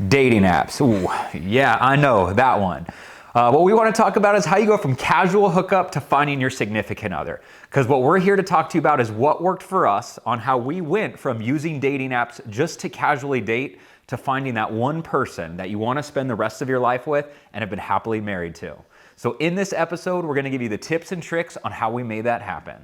Dating apps. Ooh, yeah, I know that one. What we want to talk about is how you go from casual hookup to finding your significant other. Because what we're here to talk to you about is what worked for us on how we went from using dating apps just to casually date to finding that one person that you want to spend the rest of your life with and have been happily married to. So in this episode, we're going to give you the tips and tricks on how we made that happen.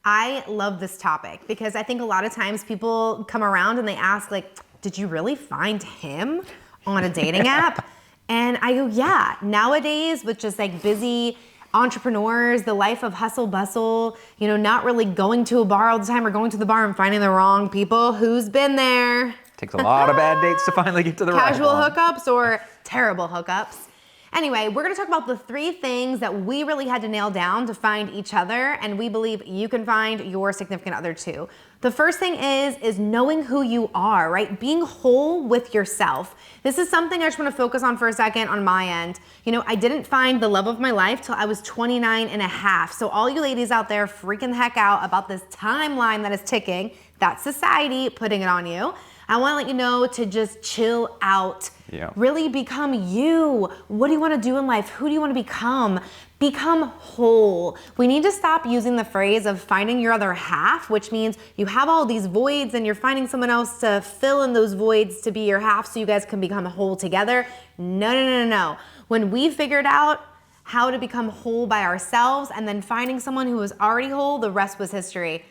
I love this topic because I think a lot of times people come around and they ask like, did you really find him on a dating app? And I go, yeah. Nowadays with just like busy entrepreneurs, the life of hustle bustle, not really going to a bar all the time or going to the bar and finding the wrong people. Who's been there? Takes a lot of bad dates to finally get to the right one. Casual hookups or terrible hookups. Anyway, we're gonna talk about the 3 things that we really had to nail down to find each other, and we believe you can find your significant other too. The first thing is knowing who you are, right? Being whole with yourself. This is something I just wanna focus on for a second on my end. I didn't find the love of my life till I was 29 and a half. So all you ladies out there freaking the heck out about this timeline that is ticking, that's society putting it on you. I wanna let you know to just chill out. Yeah. Really become you. What do you want to do in life? Who do you want to become? Become whole. We need to stop using the phrase of finding your other half, which means you have all these voids and you're finding someone else to fill in those voids to be your half so you guys can become whole together. No. When we figured out how to become whole by ourselves and then finding someone who was already whole, the rest was history.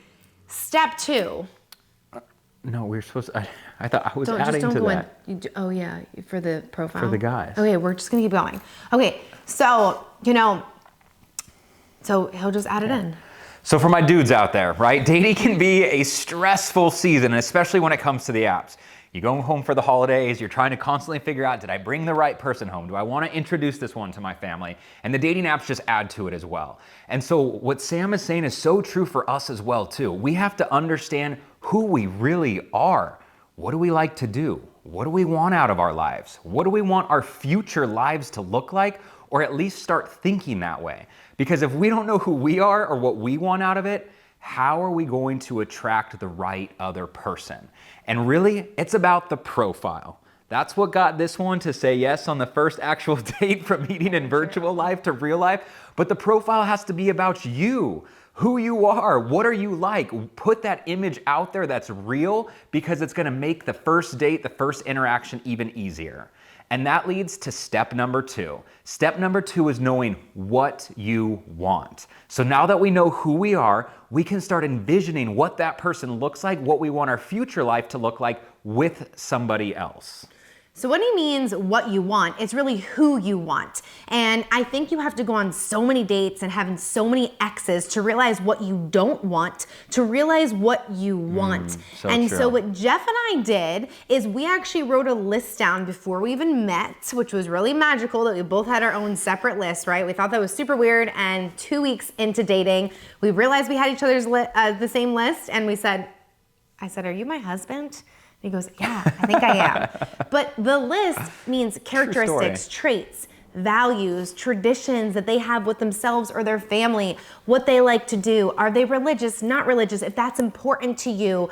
Step 2. No, we're supposed to, I thought I was adding just don't to go that. Oh yeah, for the profile. For the guys. Okay, we're just gonna keep going. Okay, so, so he'll just add it in. So for my dudes out there, right? Dating can be a stressful season, especially when it comes to the apps. You go home for the holidays, you're trying to constantly figure out, did I bring the right person home? Do I want to introduce this one to my family? And the dating apps just add to it as well. And so what Sam is saying is so true for us as well too. We have to understand who we really are. What do we like to do? What do we want out of our lives? What do we want our future lives to look like? Or at least start thinking that way. Because if we don't know who we are or what we want out of it, how are we going to attract the right other person? And really, it's about the profile. That's what got this one to say yes on the first actual date from meeting in virtual life to real life. But the profile has to be about you, who you are, what are you like? Put that image out there that's real because it's gonna make the first date, the first interaction even easier. And that leads to step number 2. Step number 2 is knowing what you want. So now that we know who we are, we can start envisioning what that person looks like, what we want our future life to look like with somebody else. So when he means what you want, it's really who you want. And I think you have to go on so many dates and having so many exes to realize what you don't want, to realize what you want. So what Jeff and I did is we actually wrote a list down before we even met, which was really magical that we both had our own separate lists, right? We thought that was super weird, and 2 weeks into dating, we realized we had each other's the same list, and I said, are you my husband? He goes, yeah, I think I am. But the list means characteristics, traits, values, traditions that they have with themselves or their family, what they like to do. Are they religious, not religious? If that's important to you.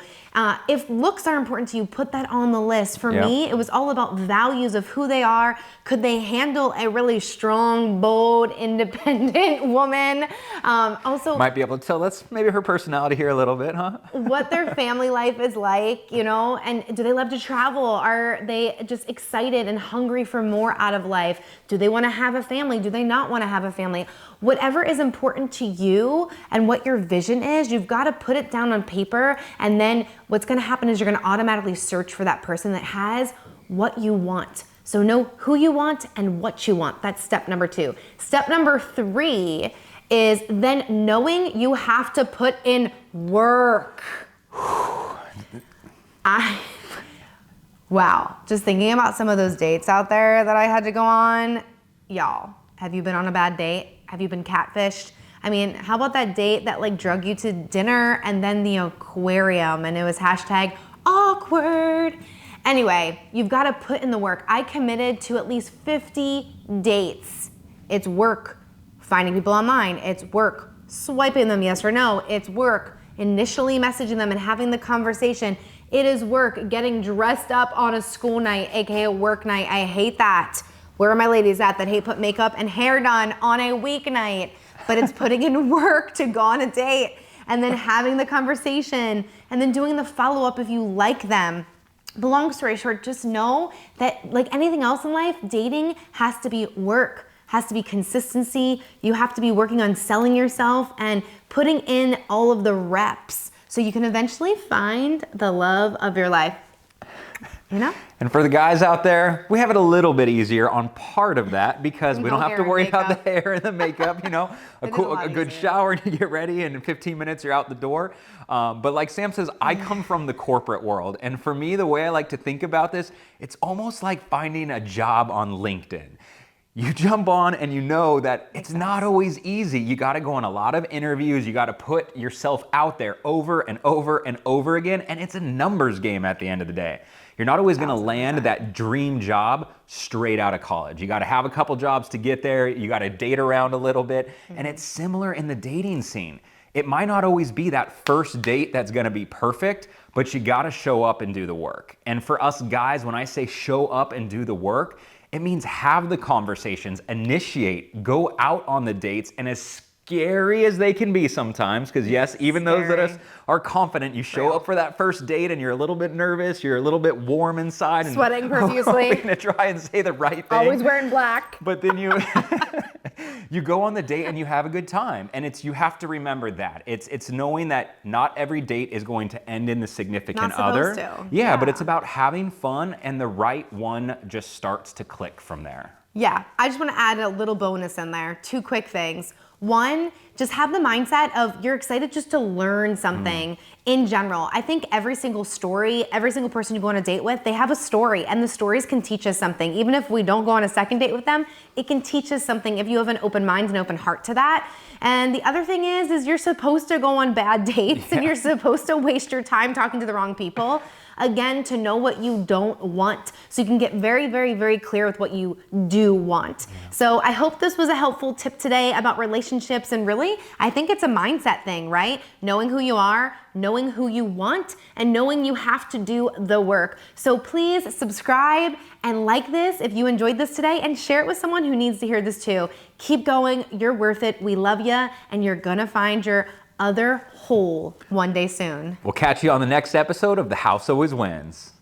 If looks are important to you, put that on the list. For me, it was all about values of who they are. Could they handle a really strong, bold, independent woman? Also, might be able to tell that's maybe her personality here a little bit, huh? What their family life is like, and do they love to travel? Are they just excited and hungry for more out of life? Do they want to have a family? Do they not want to have a family? Whatever is important to you and what your vision is, you've got to put it down on paper, and then what's going to happen is you're going to automatically search for that person that has what you want. So know who you want and what you want. That's step number 2. Step number 3 is then knowing you have to put in work. Wow, just thinking about some of those dates out there that I had to go on. Y'all, have you been on a bad date? Have you been catfished? I mean, how about that date that like drug you to dinner and then the aquarium and it was hashtag awkward? Anyway, you've got to put in the work. I committed to at least 50 dates. It's work finding people online. It's work swiping them yes or no. It's work initially messaging them and having the conversation. It is work. Getting dressed up on a school night, aka work night. I hate that. Where are my ladies at that hate put makeup and hair done on a weeknight? But it's putting in work to go on a date and then having the conversation and then doing the follow-up if you like them. But long story short, just know that like anything else in life, dating has to be work, has to be consistency. You have to be working on selling yourself and putting in all of the reps so you can eventually find the love of your life. You know? And for the guys out there, we have it a little bit easier on part of that because we don't have to worry about the hair and the makeup, you know, a good shower and you get ready and in 15 minutes you're out the door. But like Sam says, I come from the corporate world. And for me, the way I like to think about this, it's almost like finding a job on LinkedIn. You jump on and you know that it's not always easy. You got to go on a lot of interviews. You got to put yourself out there over and over and over again. And it's a numbers game at the end of the day. You're not always going to land that dream job straight out of college. You got to have a couple jobs to get there. You got to date around a little bit. And it's similar in the dating scene. It might not always be that first date that's going to be perfect, but you got to show up and do the work. And for us guys, when I say show up and do the work, it means have the conversations, initiate, go out on the dates, and as scary as they can be sometimes, because yes, even those that are confident, you show up for that first date and you're a little bit nervous, you're a little bit warm inside, and sweating profusely, hoping to try and say the right thing. Always wearing black. But then you go on the date and you have a good time, and you have to remember that it's knowing that not every date is going to end in the significant other. Yeah, but it's about having fun, and the right one just starts to click from there. Yeah, I just want to add a little bonus in there. 2 quick things. One, just have the mindset of you're excited just to learn something in general. I think every single story, every single person you go on a date with, they have a story, and the stories can teach us something. Even if we don't go on a second date with them, it can teach us something if you have an open mind and open heart to that. And the other thing is you're supposed to go on bad dates and you're supposed to waste your time talking to the wrong people. Again, to know what you don't want, so you can get very, very, very clear with what you do want. So I hope this was a helpful tip today about relationships, and really, I think it's a mindset thing, right? Knowing who you are, knowing who you want, and knowing you have to do the work. So please subscribe and like this if you enjoyed this today, and share it with someone who needs to hear this too. Keep going, you're worth it, we love you, and you're gonna find your other whole one day soon. We'll catch you on the next episode of The House Always Wins.